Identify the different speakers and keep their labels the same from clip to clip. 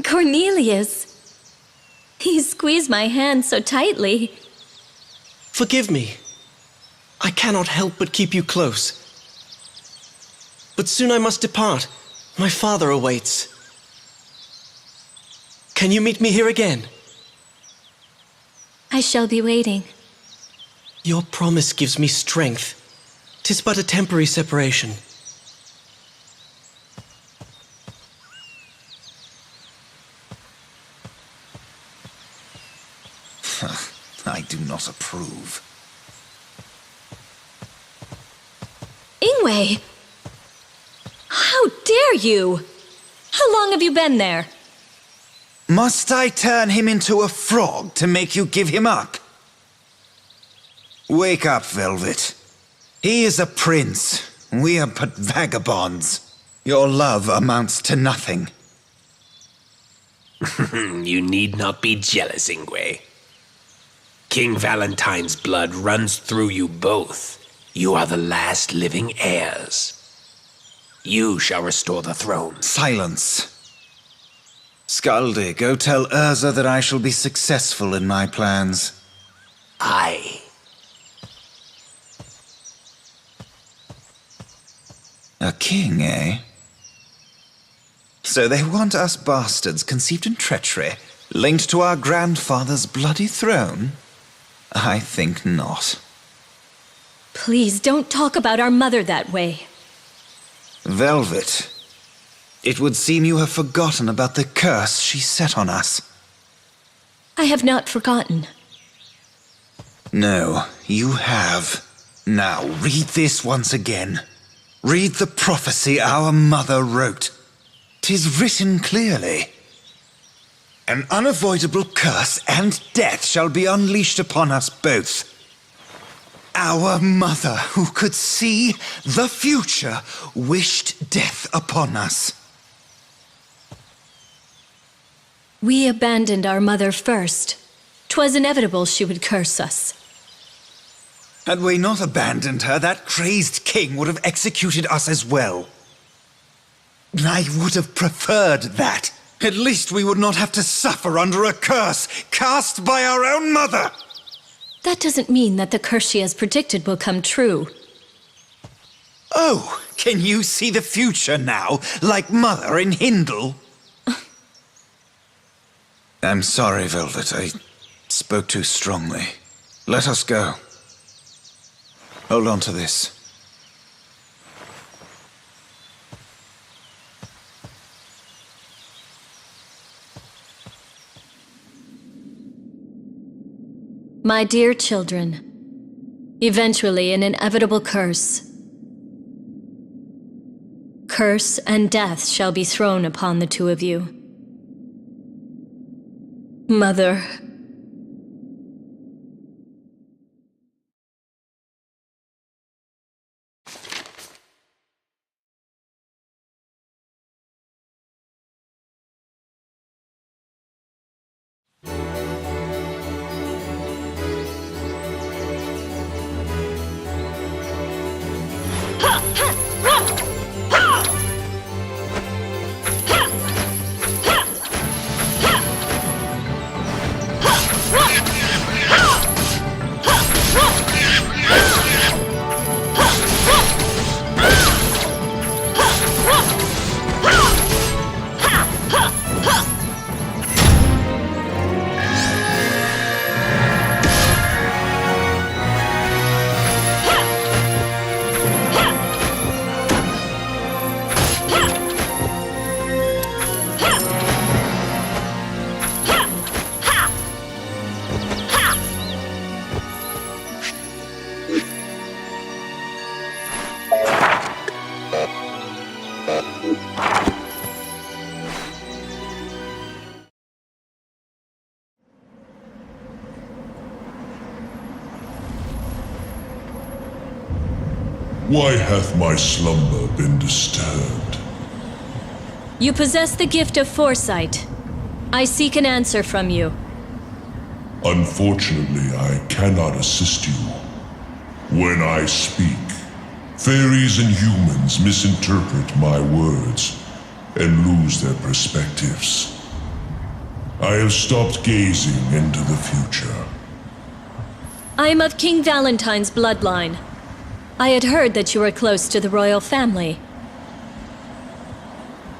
Speaker 1: Cornelius! He squeezed my hand so tightly.
Speaker 2: Forgive me. I cannot help but keep you close. But soon I must depart. My father awaits. Can you meet me here again?
Speaker 1: I shall be waiting.
Speaker 2: Your promise gives me strength. 'Tis but a temporary separation.
Speaker 3: I do not approve.
Speaker 1: Ingwe! How dare you! How long have you been there?
Speaker 3: Must I turn him into a frog to make you give him up? Wake up, Velvet. He is a prince. We are but vagabonds. Your love amounts to nothing.
Speaker 4: You need not be jealous, Ingwe. King Valentine's blood runs through you both. You are the last living heirs. You shall restore the throne.
Speaker 3: Silence. Skaldi, go tell Urza that I shall be successful in my plans.
Speaker 4: Aye.
Speaker 3: A king, eh? So they want us bastards conceived in treachery, linked to our grandfather's bloody throne? I think not.
Speaker 1: Please don't talk about our mother that way.
Speaker 3: Velvet, it would seem you have forgotten about the curse she set on us.
Speaker 1: I have not forgotten.
Speaker 3: No, you have. Now, read this once again. Read the prophecy our mother wrote. 'Tis written clearly. An unavoidable curse and death shall be unleashed upon us both. Our mother, who could see the future, wished death upon us.
Speaker 1: We abandoned our mother first. 'Twas inevitable she would curse us.
Speaker 3: Had we not abandoned her, that crazed king would have executed us as well. I would have preferred that. At least we would not have to suffer under a curse cast by our own mother.
Speaker 1: That doesn't mean that the curse she has predicted will come true.
Speaker 3: Oh, can you see the future now, like Mother in Hindle? I'm sorry, Velvet. I spoke too strongly. Let us go. Hold on to this.
Speaker 1: My dear children, eventually an inevitable curse. Curse and death shall be thrown upon the two of you. Mother.
Speaker 5: Why hath my slumber been disturbed?
Speaker 1: You possess the gift of foresight. I seek an answer from you.
Speaker 5: Unfortunately, I cannot assist you. When I speak, fairies and humans misinterpret my words and lose their perspectives. I have stopped gazing into the future.
Speaker 1: I am of King Valentine's bloodline. I had heard that you were close to the royal family.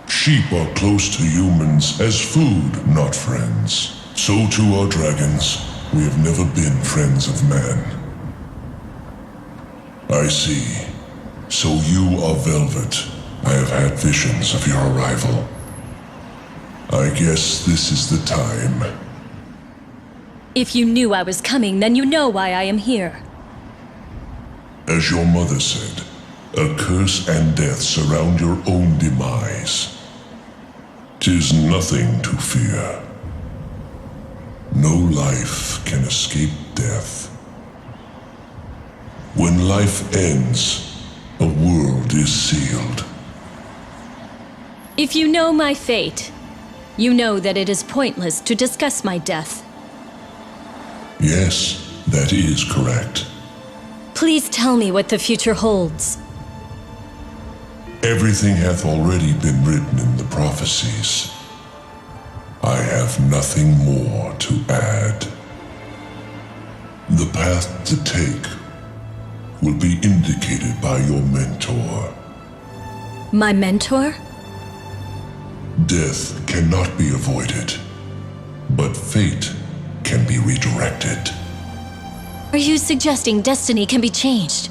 Speaker 5: Sheep are close to humans as food, not friends. So too are dragons. We have never been friends of man. I see. So you are Velvet. I have had visions of your arrival. I guess this is the time.
Speaker 1: If you knew I was coming, then you know why I am here.
Speaker 5: As your mother said, a curse and death surround your own demise. 'Tis nothing to fear. No life can escape death. When life ends, a world is sealed.
Speaker 1: If you know my fate, you know that it is pointless to discuss my death.
Speaker 5: Yes, that is correct.
Speaker 1: Please tell me what the future holds.
Speaker 5: Everything hath already been written in the prophecies. I have nothing more to add. The path to take will be indicated by your mentor.
Speaker 1: My mentor?
Speaker 5: Death cannot be avoided, but fate can be redirected.
Speaker 1: Are you suggesting destiny can be changed?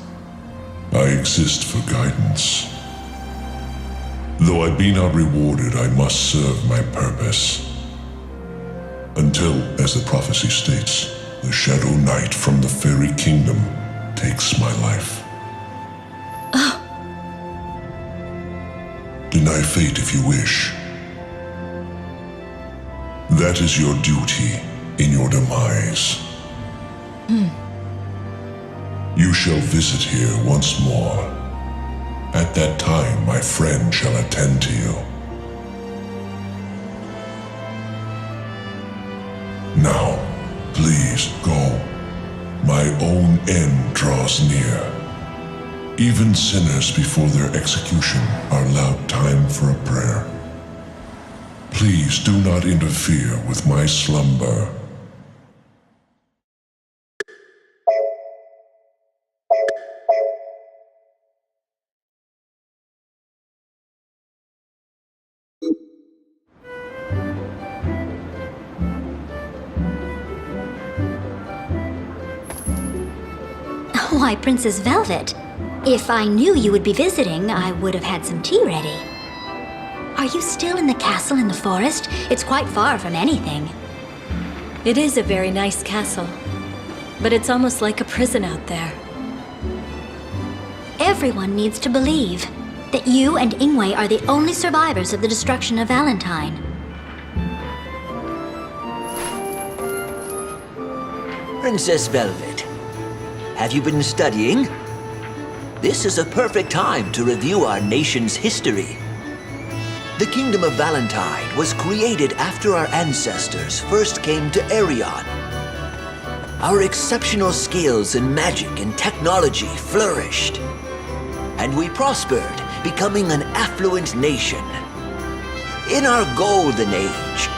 Speaker 5: I exist for guidance. Though I be not rewarded, I must serve my purpose. Until, as the prophecy states, the Shadow Knight from the Fairy Kingdom takes my life. Deny fate if you wish. That is your duty in your demise. You shall visit here once more. At that time, my friend shall attend to you. Now, please go. My own end draws near. Even sinners before their execution are allowed time for a prayer. Please do not interfere with my slumber.
Speaker 6: Why, Princess Velvet. If I knew you would be visiting, I would have had some tea ready. Are you still in the castle in the forest? It's quite far from anything.
Speaker 1: It is a very nice castle, but it's almost like a prison out there.
Speaker 6: Everyone needs to believe that you and Ingwe are the only survivors of the destruction of Valentine.
Speaker 7: Princess Velvet, have you been studying? This is a perfect time to review our nation's history. The Kingdom of Valentine was created after our ancestors first came to Arion. Our exceptional skills in magic and technology flourished, and we prospered, becoming an affluent nation. In our golden age,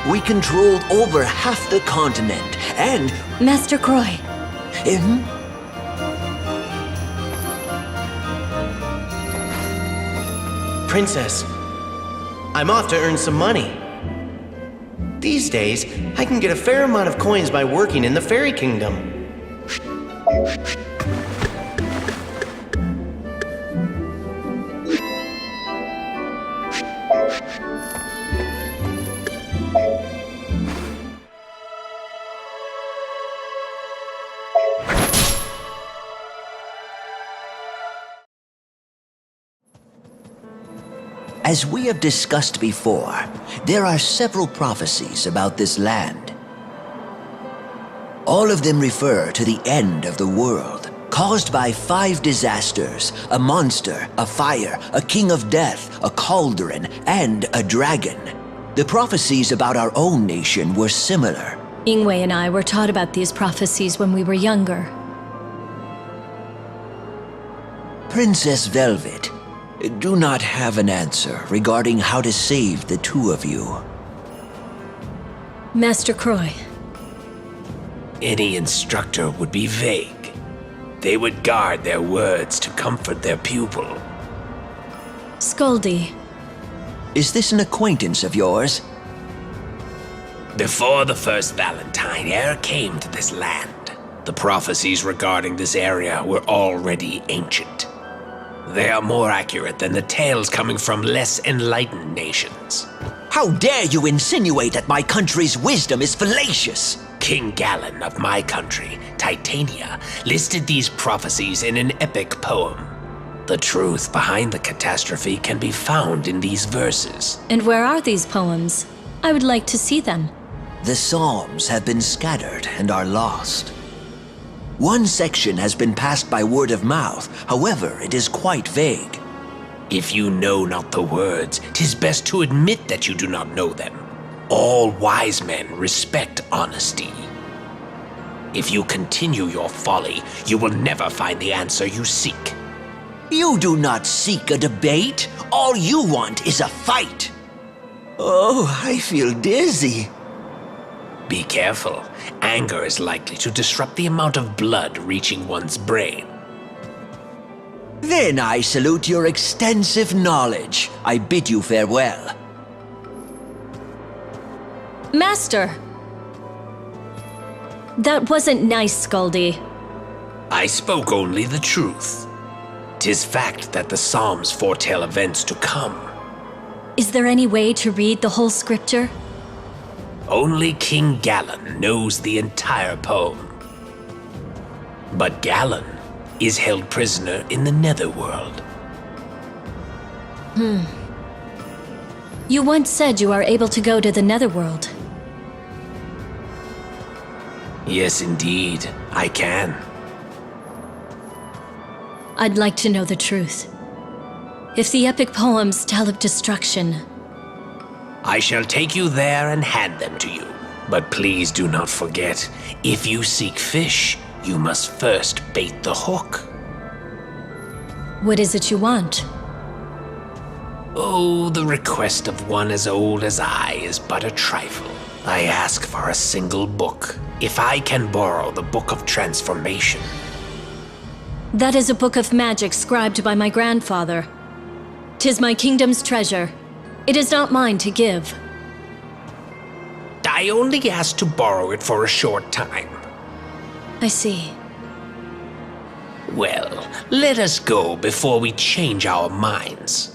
Speaker 7: we controlled over half the continent and...
Speaker 1: Master Croy.
Speaker 2: Princess, I'm off to earn some money. These days, I can get a fair amount of coins by working in the Fairy Kingdom.
Speaker 7: As we have discussed before, there are several prophecies about this land. All of them refer to the end of the world, caused by 5 disasters: a monster, a fire, a king of death, a cauldron, and a dragon. The prophecies about our own nation were similar.
Speaker 1: Ingwe and I were taught about these prophecies when we were younger.
Speaker 7: Princess Velvet, do not have an answer regarding how to save the two of you.
Speaker 1: Master Croy.
Speaker 4: Any instructor would be vague. They would guard their words to comfort their pupil.
Speaker 1: Skaldi.
Speaker 7: Is this an acquaintance of yours?
Speaker 4: Before the first Valentine e'er came to this land, the prophecies regarding this area were already ancient. They are more accurate than the tales coming from less enlightened nations.
Speaker 7: How dare you insinuate that my country's wisdom is fallacious?
Speaker 4: King Galen of my country, Titania, listed these prophecies in an epic poem. The truth behind the catastrophe can be found in these verses.
Speaker 1: And where are these poems? I would like to see them.
Speaker 7: The Psalms have been scattered and are lost. One section has been passed by word of mouth, however, it is quite vague.
Speaker 4: If you know not the words, 'tis best to admit that you do not know them. All wise men respect honesty. If you continue your folly, you will never find the answer you seek.
Speaker 7: You do not seek a debate. All you want is a fight. Oh, I feel dizzy.
Speaker 4: Be careful. Anger is likely to disrupt the amount of blood reaching one's brain.
Speaker 7: Then I salute your extensive knowledge. I bid you farewell.
Speaker 1: Master! That wasn't nice, Skaldi.
Speaker 4: I spoke only the truth. 'Tis fact that the Psalms foretell events to come.
Speaker 1: Is there any way to read the whole scripture?
Speaker 4: Only King Galen knows the entire poem. But Galen is held prisoner in the Netherworld.
Speaker 1: You once said you are able to go to the Netherworld.
Speaker 4: Yes, indeed, I can.
Speaker 1: I'd like to know the truth. If the epic poems tell of destruction,
Speaker 4: I shall take you there and hand them to you. But please do not forget, if you seek fish, you must first bait the hook.
Speaker 1: what is it you want?
Speaker 4: Oh, the request of one as old as I is but a trifle. I ask for a single book, if I can borrow the Book of Transformation.
Speaker 1: That is a book of magic scribed by my grandfather. 'Tis my kingdom's treasure. It is not mine to give.
Speaker 4: I only ask to borrow it for a short time.
Speaker 1: I see.
Speaker 4: Well, let us go before we change our minds.